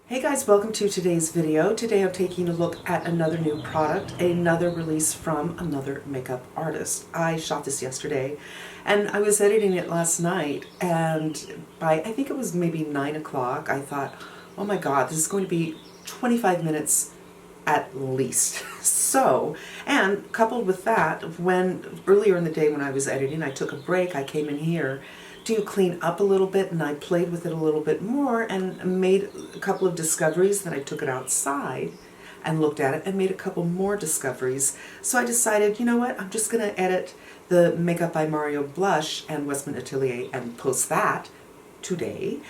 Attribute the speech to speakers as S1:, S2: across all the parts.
S1: Hey guys, welcome to today's video. Today I'm taking a look at another new product, another release from another makeup artist. I shot this yesterday and I was editing it last night, and by I think it was maybe 9 o'clock, I thought, oh my god, this is going to be 25 minutes at least. So, and coupled with that, when earlier in the day when I was editing, I took a break, I came in here to clean up a little bit, and I played with it a little bit more and made a couple of discoveries. Then I took it outside and looked at it and made a couple more discoveries. So I decided, you know what, I'm just going to edit the Makeup by Mario blush and Westman Atelier and post that today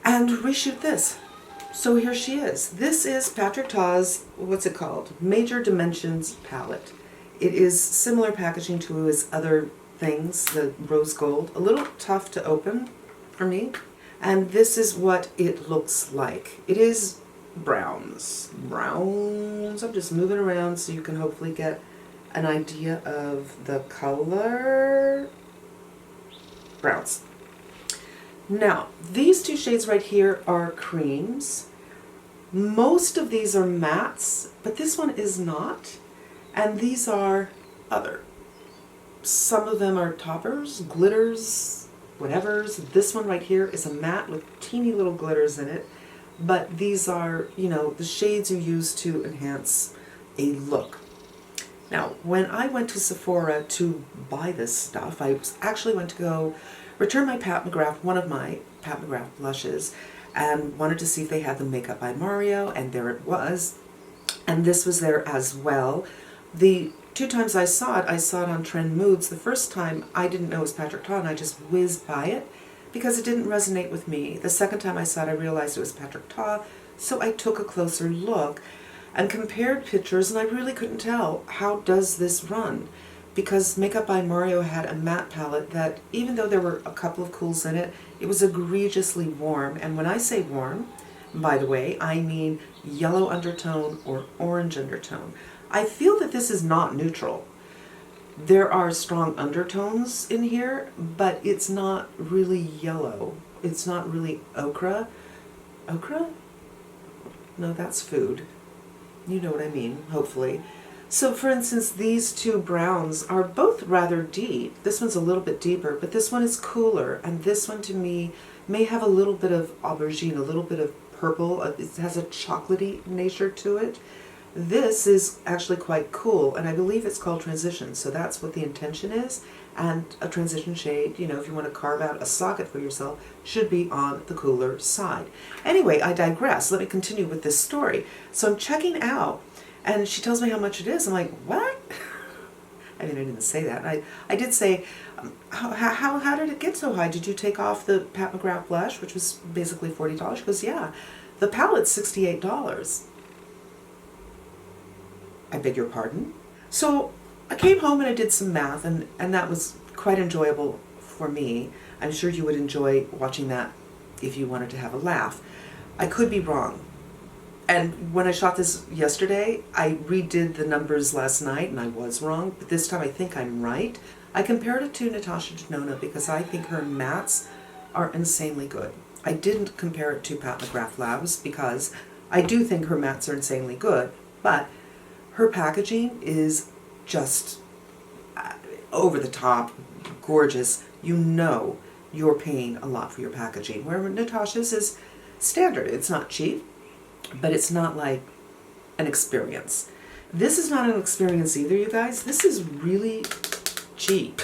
S1: and reshoot this. So here she is. This is Patric Ta's, what's it called? Major Dimensions palette. It is similar packaging to his other things, the rose gold. A little tough to open for me. And this is what it looks like. It is browns. Browns. I'm just moving around so you can hopefully get an idea of the color. Browns. Now, these two shades right here are creams. Most of these are mattes, but this one is not. And these are other. Some of them are toppers, glitters, whatevers. This one right here is a matte with teeny little glitters in it. But these are, you know, the shades you use to enhance a look. Now, when I went to Sephora to buy this stuff, I actually went to go return my Pat McGrath, one of my Pat McGrath blushes, and wanted to see if they had the Makeup by Mario, and there it was. And this was there as well. The two times I saw it on Trend Moods. The first time I didn't know it was Patric Ta, and I just whizzed by it because it didn't resonate with me. The second time I saw it, I realized it was Patric Ta, so I took a closer look and compared pictures, and I really couldn't tell how does this run, because Makeup by Mario had a matte palette that, even though there were a couple of cools in it, it was egregiously warm. And when I say warm, by the way, I mean yellow undertone or orange undertone. I feel that this is not neutral. There are strong undertones in here, but it's not really yellow. It's not really ochre. Ochre? No, that's food. You know what I mean, hopefully. So for instance, these two browns are both rather deep. This one's a little bit deeper, but this one is cooler, and this one to me may have a little bit of aubergine, a little bit of purple. It has a chocolatey nature to it. This is actually quite cool, and I believe it's called Transition, so that's what the intention is. And a transition shade, you know, if you want to carve out a socket for yourself, should be on the cooler side. Anyway, I digress. Let me continue with this story. So I'm checking out, and she tells me how much it is. I'm like, what? I mean, I didn't say that. I did say, how did it get so high? Did you take off the Pat McGrath blush, which was basically $40? She goes, yeah. The palette's $68. I beg your pardon? So I came home and I did some math, and that was quite enjoyable for me. I'm sure you would enjoy watching that if you wanted to have a laugh. I could be wrong. And when I shot this yesterday, I redid the numbers last night, and I was wrong, but this time I think I'm right. I compared it to Natasha Denona because I think her mattes are insanely good. I didn't compare it to Pat McGrath Labs because I do think her mattes are insanely good, but her packaging is just over the top, gorgeous. You know you're paying a lot for your packaging, where Natasha's is standard. It's not cheap, but it's not like an experience. This is not an experience either, you guys. This is really cheap.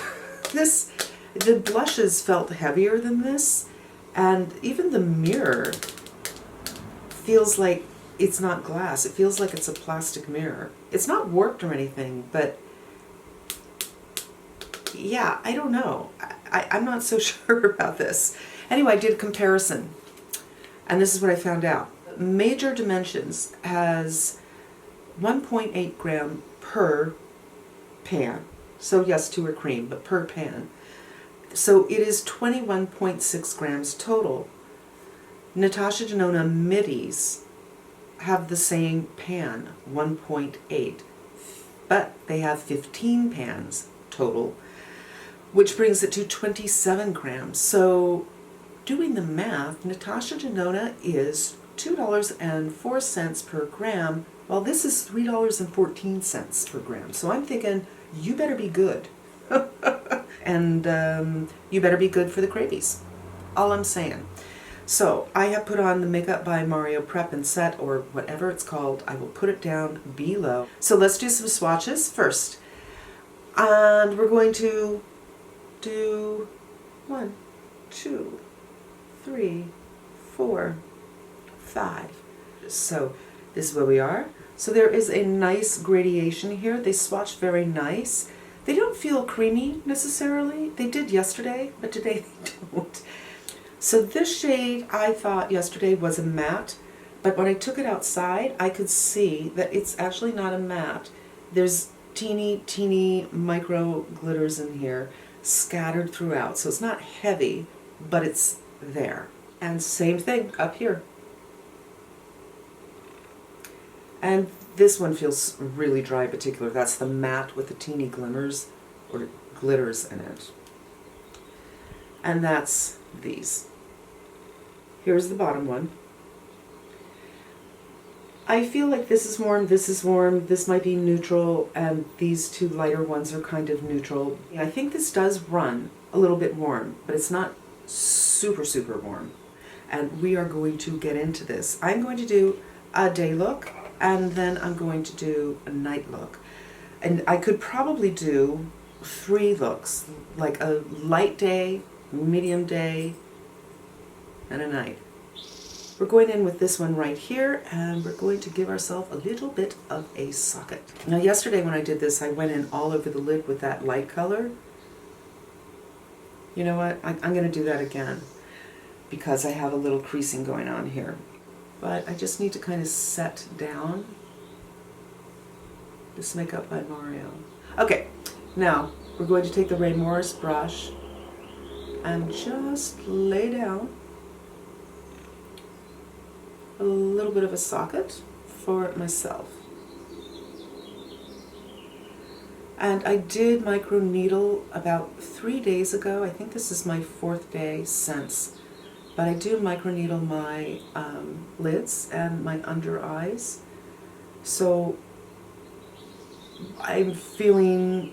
S1: The blushes felt heavier than this, and even the mirror feels like it's not glass. It feels like it's a plastic mirror. It's not warped or anything, but yeah, I don't know. I'm not so sure about this. Anyway, I did a comparison, and this is what I found out. Major Dimensions has 1.8 gram per pan. So yes, two are cream, but per pan. So it is 21.6 grams total. Natasha Denona Middies have the same pan, 1.8, but they have 15 pans total, which brings it to 27 grams. So doing the math, Natasha Denona is $2.04 per gram, while this is $3.14 per gram. So I'm thinking, you better be good. And you better be good for the crepies. All I'm saying. So I have put on the Makeup by Mario Prep and Set, or whatever it's called. I will put it down below. So let's do some swatches first. And we're going to do 1, 2, 3, 4, 5. So this is where we are. So there is a nice gradation here. They swatch very nice. They don't feel creamy necessarily. They did yesterday, but today they don't. So this shade I thought yesterday was a matte, but when I took it outside, I could see that it's actually not a matte. There's teeny micro glitters in here scattered throughout. So it's not heavy, but it's there. And same thing up here. And this one feels really dry in particular. That's the matte with the teeny glimmers or glitters in it. And that's these. Here's the bottom one. I feel like this is warm, this might be neutral, and these two lighter ones are kind of neutral. I think this does run a little bit warm, but it's not super warm. And we are going to get into this. I'm going to do a day look, and then I'm going to do a night look. And I could probably do 3 looks, like a light day, medium day, and a night. We're going in with this one right here, and we're going to give ourselves a little bit of a socket. Now yesterday when I did this, I went in all over the lid with that light color. You know what, I'm going to do that again because I have a little creasing going on here. But I just need to kind of set down this Makeup by Mario. Okay, now we're going to take the Ray Morris brush and just lay down a little bit of a socket for myself. And I did micro needle about 3 days ago. I think this is my 4th day since. But I do micro needle my lids and my under eyes. So I'm feeling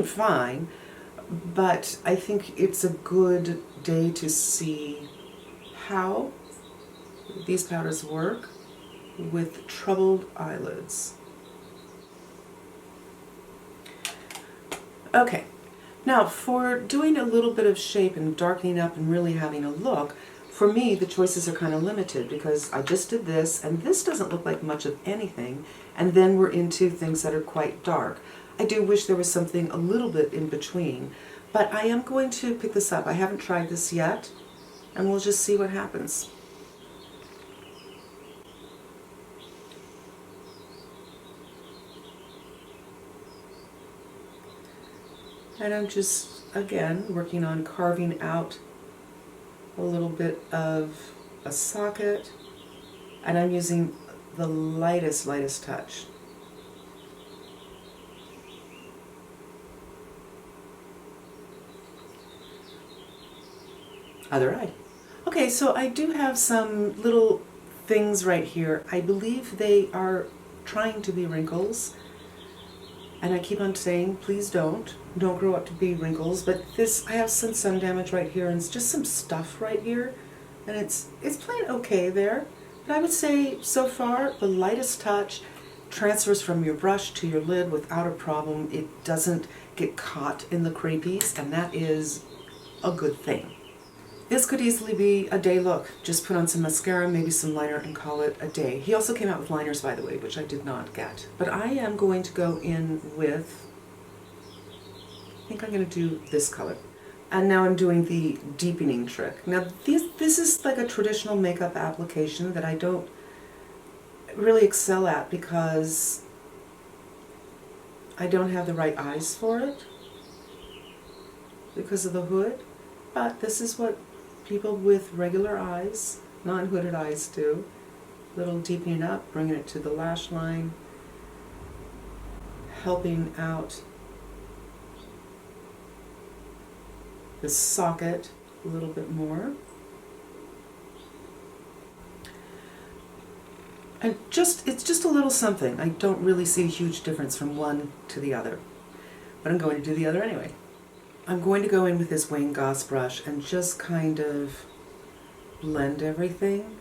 S1: fine, but I think it's a good day to see how these powders work with troubled eyelids. Okay, now for doing a little bit of shape and darkening up and really having a look, for me the choices are kind of limited because I just did this and this doesn't look like much of anything, and then we're into things that are quite dark. I do wish there was something a little bit in between, but I am going to pick this up. I haven't tried this yet, and we'll just see what happens. And I'm just, again, working on carving out a little bit of a socket, and I'm using the lightest touch. Other eye. Okay, so I do have some little things right here. I believe they are trying to be wrinkles. And I keep on saying, please don't grow up to be wrinkles, but this, I have some sun damage right here and it's just some stuff right here, and it's playing okay there. But I would say, so far, the lightest touch transfers from your brush to your lid without a problem. It doesn't get caught in the crepies, and that is a good thing. This could easily be a day look. Just put on some mascara, maybe some liner, and call it a day. He also came out with liners, by the way, which I did not get. But I am going to go in with, I think I'm going to do this color. And now I'm doing the deepening trick. Now this is like a traditional makeup application that I don't really excel at because I don't have the right eyes for it because of the hood. But this is what people with regular eyes, non-hooded eyes do. Little deepening up, bringing it to the lash line, helping out the socket a little bit more. And it's just a little something. I don't really see a huge difference from one to the other. But I'm going to do the other anyway. I'm going to go in with this Wayne Goss brush and just kind of blend everything.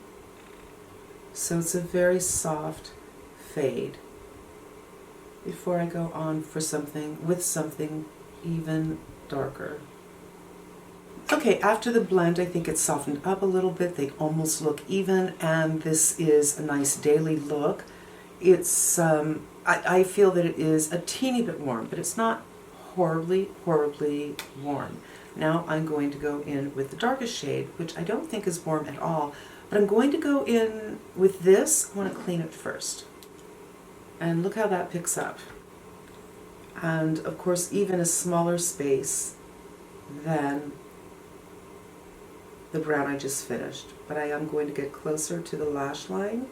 S1: So it's a very soft fade before I go on for something even darker. Okay, after the blend, I think it's softened up a little bit. They almost look even, and this is a nice daily look. It's, I feel that it is a teeny bit warm, but it's not horribly warm. Now I'm going to go in with the darkest shade, which I don't think is warm at all, but I'm going to go in with this. I want to clean it first. And look how that picks up. And of course, even a smaller space than the brown I just finished. But I am going to get closer to the lash line.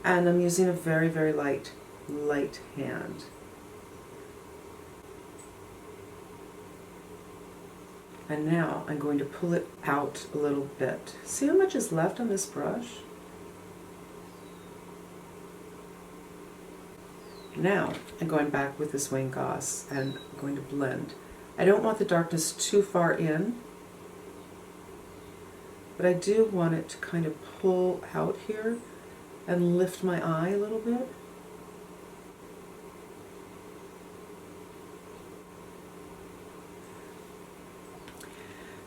S1: And I'm using a very, very light hand. And now I'm going to pull it out a little bit. See how much is left on this brush? Now I'm going back with this Wayne Goss and I'm going to blend. I don't want the darkness too far in, but I do want it to kind of pull out here and lift my eye a little bit.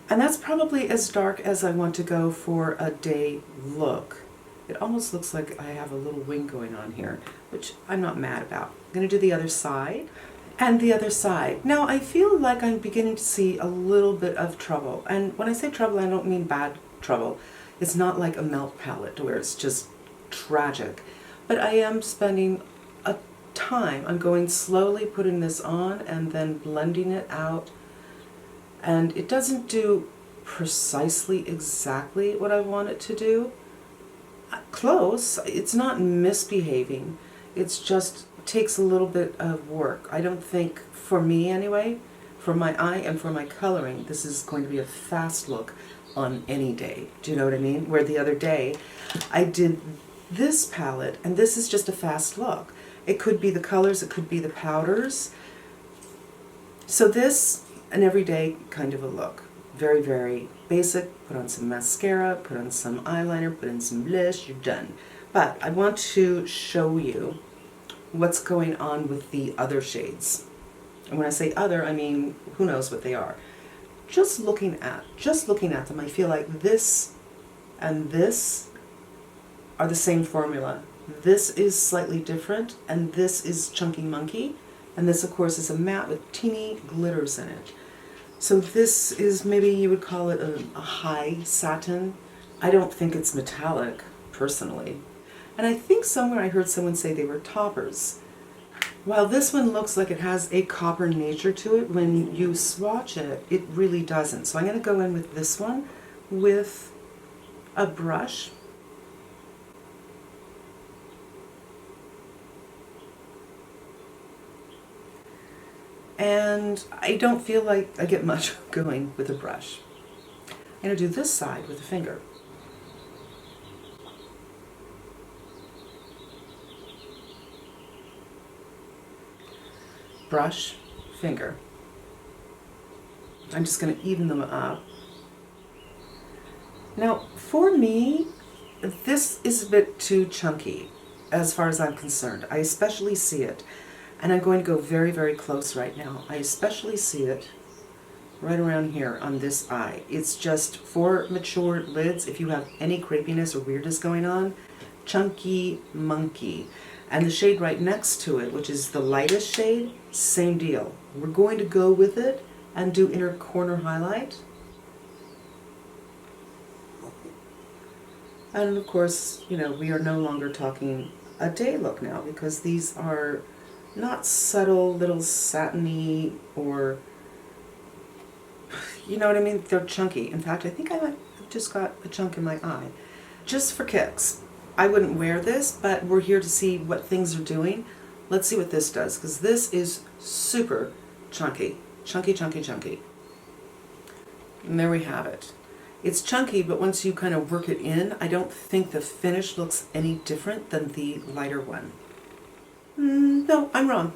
S1: And that's probably as dark as I want to go for a day look. It almost looks like I have a little wing going on here, which I'm not mad about. I'm going to do the other side and the other side. Now I feel like I'm beginning to see a little bit of trouble. And when I say trouble, I don't mean bad trouble. It's not like a melt palette where it's just tragic. But I am spending a time. I'm going slowly putting this on and then blending it out. And it doesn't do precisely exactly what I want it to do. Close. It's not misbehaving. It's just takes a little bit of work. I don't think, for me anyway, for my eye and for my coloring, this is going to be a fast look on any day. Do you know what I mean? Where the other day I did this palette and this is just a fast look. It could be the colors, it could be the powders. So this, an everyday kind of a look. Very, very basic. Put on some mascara, put on some eyeliner, put in some blush, you're done. But I want to show you what's going on with the other shades. And when I say other, I mean, who knows what they are. Just looking at them, I feel like this and this are the same formula. This is slightly different, and this is Chunky Monkey, and this, of course, is a matte with teeny glitters in it. So this is, maybe you would call it a high satin. I don't think it's metallic, personally. And I think somewhere I heard someone say they were toppers. While this one looks like it has a copper nature to it, when you swatch it, it really doesn't. So I'm going to go in with this one with a brush. And I don't feel like I get much going with a brush. I'm going to do this side with a finger. Brush, finger. I'm just going to even them up. Now, for me, this is a bit too chunky as far as I'm concerned. I especially see it. And I'm going to go very, very close right now. I especially see it right around here on this eye. It's just for mature lids, if you have any crepiness or weirdness going on, Chunky Monkey. And the shade right next to it, which is the lightest shade, same deal. We're going to go with it and do inner corner highlight. And of course, you know, we are no longer talking a day look now, because these are not subtle, little satiny, or, you know what I mean? They're chunky. In fact, I think I might have just got a chunk in my eye. Just for kicks. I wouldn't wear this, but we're here to see what things are doing. Let's see what this does, because this is super chunky. Chunky, chunky, chunky. And there we have it. It's chunky, but once you kind of work it in, I don't think the finish looks any different than the lighter one. No, I'm wrong.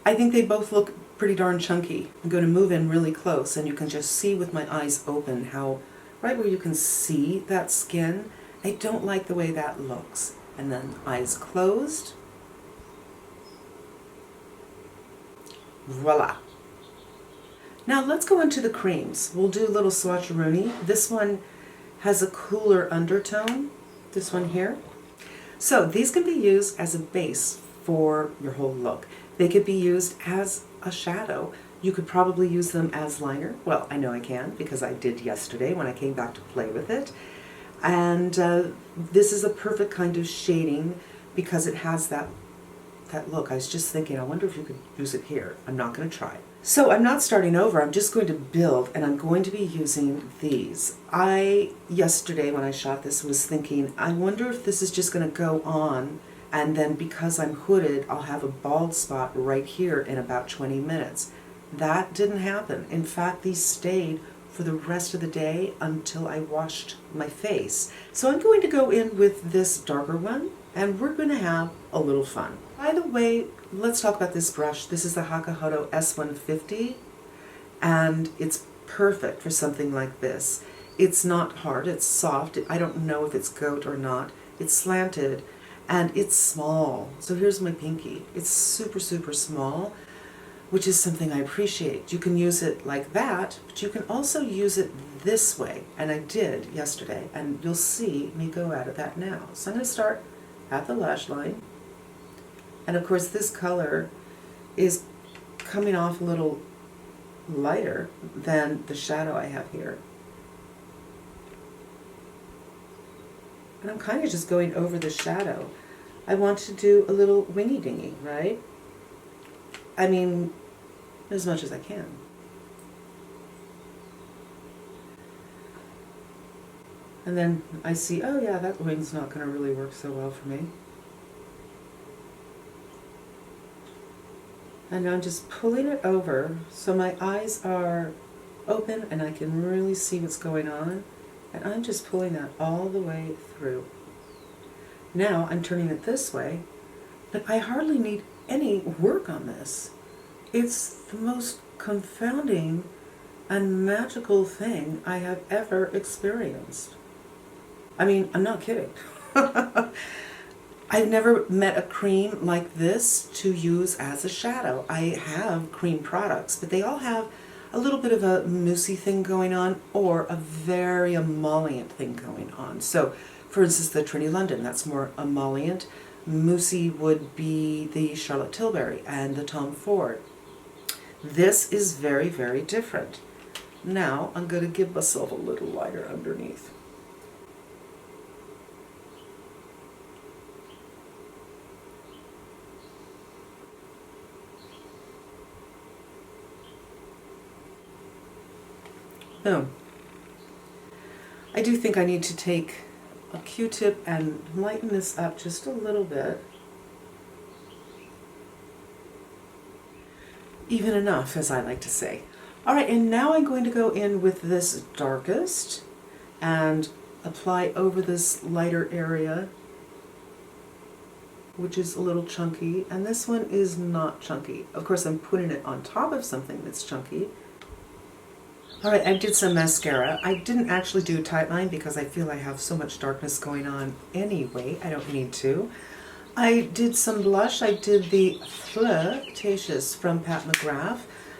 S1: I think they both look pretty darn chunky. I'm going to move in really close, and you can just see with my eyes open how, right where you can see that skin, I don't like the way that looks. And then eyes closed. Voila. Now let's go into the creams. We'll do a little swatcheroonie. This one has a cooler undertone, this one here. So these can be used as a base for your whole look. They could be used as a shadow. You could probably use them as liner. Well, I know I can because I did yesterday when I came back to play with it. And this is a perfect kind of shading because it has that look. I was just thinking, I wonder if you could use it here. I'm not going to try. So I'm not starting over, I'm just going to build, and I'm going to be using these. Yesterday when I shot this, was thinking, I wonder if this is just going to go on, and then because I'm hooded, I'll have a bald spot right here in about 20 minutes. That didn't happen. In fact, these stayed for the rest of the day until I washed my face. So I'm going to go in with this darker one, and we're going to have a little fun. By the way, let's talk about this brush. This is the Hakuhodo S150, and it's perfect for something like this. It's not hard, it's soft. I don't know if it's goat or not. It's slanted, and it's small. So here's my pinky. It's super, super small, which is something I appreciate. You can use it like that, but you can also use it this way, and I did yesterday, and you'll see me go at that now. So I'm going to start at the lash line. And of course this color is coming off a little lighter than the shadow I have here. And I'm kind of just going over the shadow. I want to do a little wingy dingy, right? I mean, as much as I can. And then I see, oh yeah, that wing's not going to really work so well for me. And I'm just pulling it over so my eyes are open and I can really see what's going on. And I'm just pulling that all the way through. Now I'm turning it this way, but I hardly need any work on this. It's the most confounding and magical thing I have ever experienced. I mean, I'm not kidding. I've never met a cream like this to use as a shadow. I have cream products, but they all have a little bit of a moussey thing going on or a very emollient thing going on. So, for instance, the Trinity London, that's more emollient. Moussey would be the Charlotte Tilbury and the Tom Ford. This is very, very different. Now, I'm going to give myself a little lighter underneath. Boom. I do think I need to take a Q-tip and lighten this up just a little bit. Even enough, as I like to say. All right, and now I'm going to go in with this darkest and apply over this lighter area, which is a little chunky, and this one is not chunky. Of course, I'm putting it on top of something that's chunky. All right, I did some mascara. I didn't actually do tightline because I feel I have so much darkness going on anyway. I don't need to. I did some blush. I did the Flirtatious from Pat McGrath.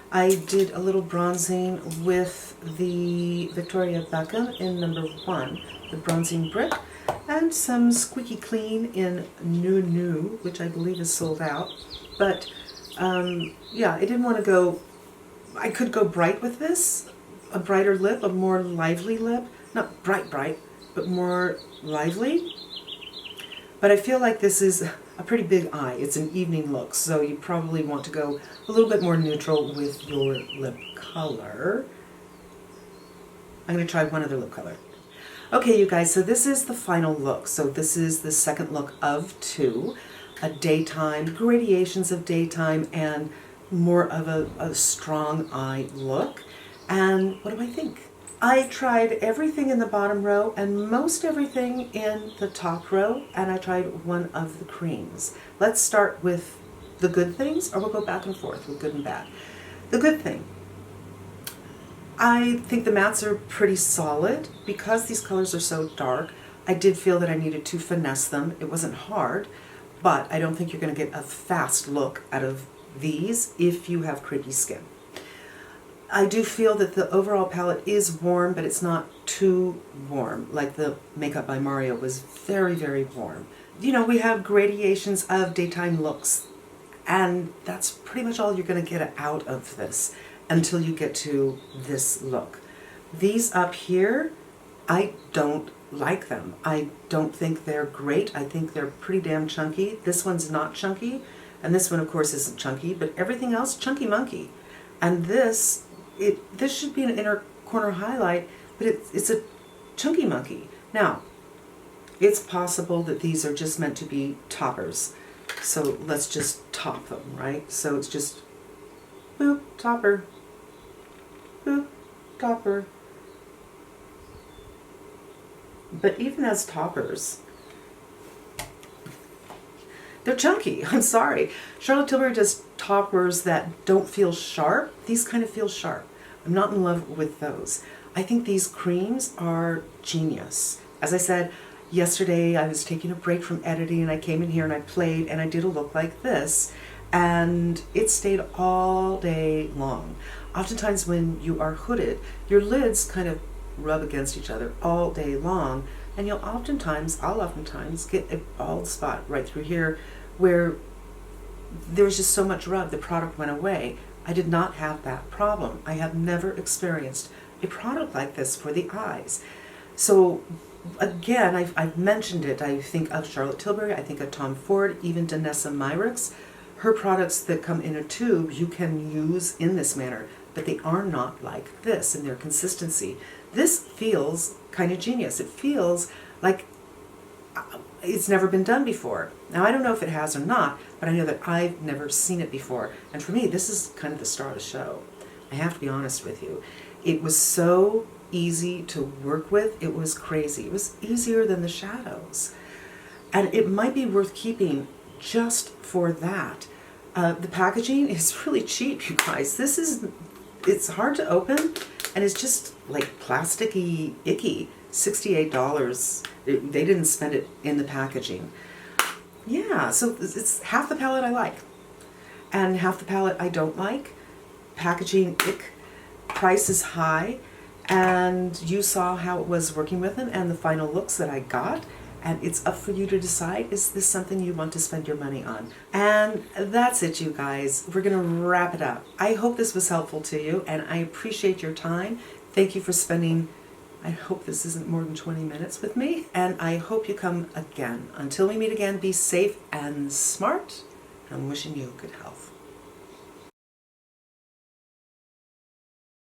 S1: I did a little bronzing with the Victoria Beckham in #1, the bronzing brick, and some Squeaky Clean in New, which I believe is sold out. But yeah, I didn't want to go, I could go bright with this, a brighter lip, a more lively lip. Not bright, but more lively. But I feel like this is a pretty big eye. It's an evening look, so you probably want to go a little bit more neutral with your lip color. I'm going to try one other lip color. Okay, you guys, so this is the final look. So this is the second look of 2, a daytime, gradations of daytime, and more of a strong eye look. And what do I think? I tried everything in the bottom row and most everything in the top row, and I tried one of the creams. Let's start with the good things, or we'll go back and forth with good and bad. The good thing. I think the mattes are pretty solid. Because these colors are so dark, I did feel that I needed to finesse them. It wasn't hard, but I don't think you're going to get a fast look out of these if you have crepey skin. I do feel that the overall palette is warm, but it's not too warm. Like the Makeup by Mario was very, very warm. You know, we have gradations of daytime looks, and that's pretty much all you're going to get out of this until you get to this look. These up here, I don't like them. I don't think they're great. I think they're pretty damn chunky. This one's not chunky, and this one of course isn't chunky, but everything else chunky monkey. And this should be an inner corner highlight, but it's a chunky monkey. Now, it's possible that these are just meant to be toppers. So let's just top them, right? So it's just boop, topper, boop, topper. But even as toppers, they're chunky. I'm sorry. Charlotte Tilbury does toppers that don't feel sharp. These kind of feel sharp. I'm not in love with those. I think these creams are genius. As I said, yesterday I was taking a break from editing and I came in here and I played and I did a look like this, and it stayed all day long. Oftentimes when you are hooded, your lids kind of rub against each other all day long, and I'll oftentimes get a bald spot right through here where there was just so much rub, the product went away. I did not have that problem. I have never experienced a product like this for the eyes. So again, I've mentioned it. I think of Charlotte Tilbury, I think of Tom Ford, even Danessa Myricks. Her products that come in a tube you can use in this manner, but they are not like this in their consistency. This feels kind of genius. It feels like it's never been done before. Now, I don't know if it has or not, but I know that I've never seen it before. And for me, this is kind of the star of the show. I have to be honest with you. It was so easy to work with. It was crazy. It was easier than the shadows. And it might be worth keeping just for that. The packaging is really cheap, you guys. It's hard to open, and it's just like plasticky, icky. $68. They didn't spend it in the packaging. Yeah, so it's half the palette I like, and half the palette I don't like. Packaging, ick. Price is high, and you saw how it was working with them and the final looks that I got. And it's up for you to decide, is this something you want to spend your money on? And that's it, you guys. We're going to wrap it up. I hope this was helpful to you, and I appreciate your time. Thank you for spending, I hope this isn't more than 20 minutes with me, and I hope you come again. Until we meet again, be safe and smart. I'm wishing you good health.